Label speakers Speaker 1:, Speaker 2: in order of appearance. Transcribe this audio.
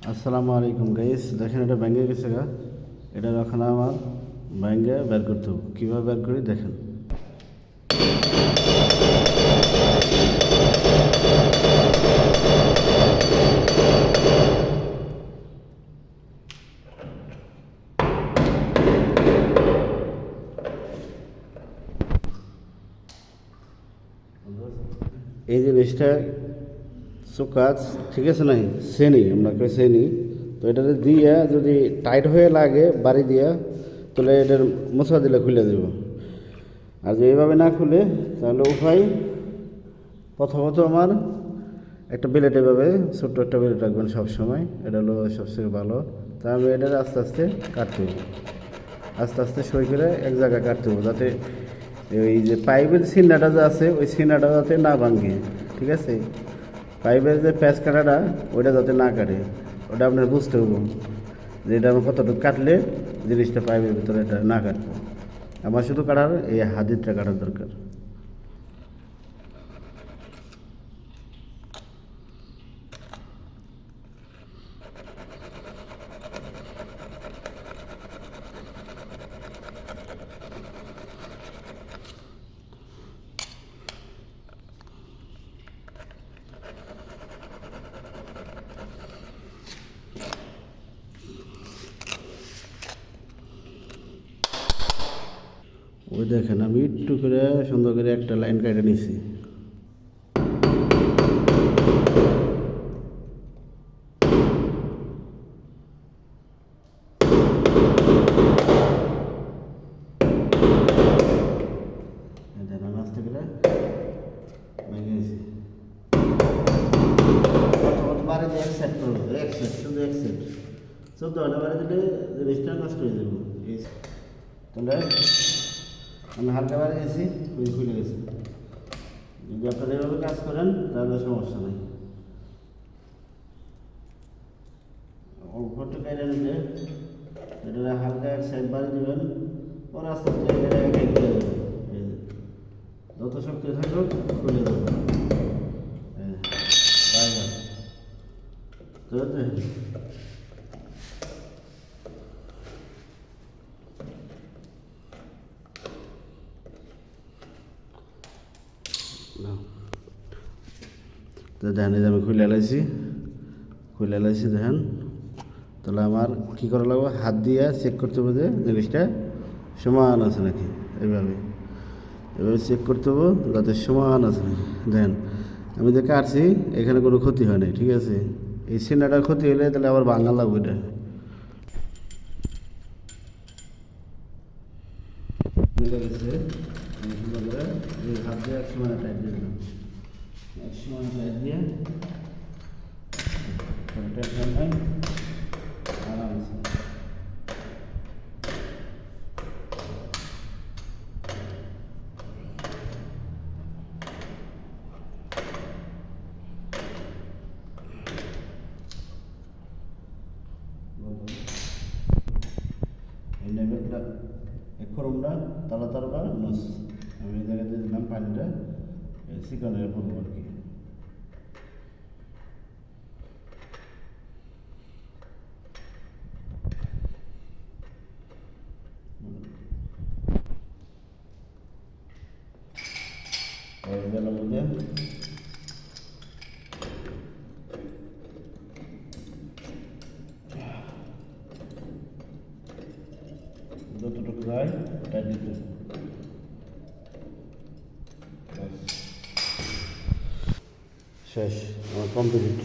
Speaker 1: আসসালামু আলাইকুম গাইস, দেখেন এটা ব্যাঙ্গে গেছে গা। এটা এখন আমার ব্যাঙ্গে বের করতে হবে। কীভাবে বের করি দেখেন। এই জিনিসটা চোকাজ ঠিক আছে নাই, শ্রেণী আমরা কই শ্রেণী। তো এটাতে দিয়ে যদি টাইট হয়ে লাগে বাড়ি দিয়া, তাহলে এটার মশলা দিলে খুলে দেব। আর যদি এইভাবে না খুলে তাহলে উপায়, প্রথমত আমার একটা বেলেট, এভাবে ছোট্ট একটা বেলেট রাখবেন সবসময়, এটা হলো সবথেকে ভালো। তা আমি এটা আস্তে আস্তে কাটতে হবে, আস্তে আস্তে সই করে এক জায়গায় কাটতে হবে, যাতে এই যে পাইপের সিনাটা যে আছে ওই সিনাটা যাতে না ভাঙে, ঠিক আছে। পাইপের যে প্যাঁচ কাটাটা ওইটা যাতে না কাটে, ওটা আপনার বুঝতে হবে যে এটা আমার কতটুকু কাটলে জিনিসটা পাইপের ভিতরে এটা না কাটবো। আমার শুধু কাটার এই হাদিরটা কাটার দরকার। ওই দেখেন আমি একটু করে সুন্দর করে একটা লাইন কেটে নিছি। দেখেন আমি আস্তে করে ভেঙে নিছি। বারে যে এক সেট করবো, এক সেট, শুধু এক সেট। 14টা বারে দিলে জিনিসটা নষ্ট হয়ে যাবে। তাহলে আমি হালকা বারে গেছি, ওই খুলে গেছে। যদি আপনারা এভাবে কাজ করেন তাহলে সমস্যা নেই। উপরটা কেটে নিলে এটা হালকা এক সাইড বাড়ি দেবেন, ওর আস্তে আস্তে খুলে যাবে। যত শক্তি থাকুক খুলে যাবে। তো দেখেন এই যে আমি খুলে এলাইছি দেখেন। তাহলে আমার কী করা লাগবে, হাত দিয়ে চেক করতে হবে যে জিনিসটা সমান আছে নাকি। এইভাবে চেক করতে হবে যাতে সমান আছে নাকি। দেখেন আমি যে কাটছি এখানে কোনো ক্ষতি হয় নাই, ঠিক আছে। এই সিনাটার ক্ষতি হলে তাহলে আবার ভাঙা লাগবে। এটা মিলে গেছে। সুন্দর করে এই হাত দিয়ে এক সময় টাইট দিয়ে দিলাম, এক সময় টাইট দিয়ে টেনশন নাই, আরামসে। এই লেভেলটা এক ফরমটা তালা তারবা নস, আমি এই জায়গায় দিয়ে দিলাম পানিটা চিকনের পড়বো আর কি। জলের মধ্যে যতটুকু যায় ওটা দিতে শেষ আমার কমপ্লিট।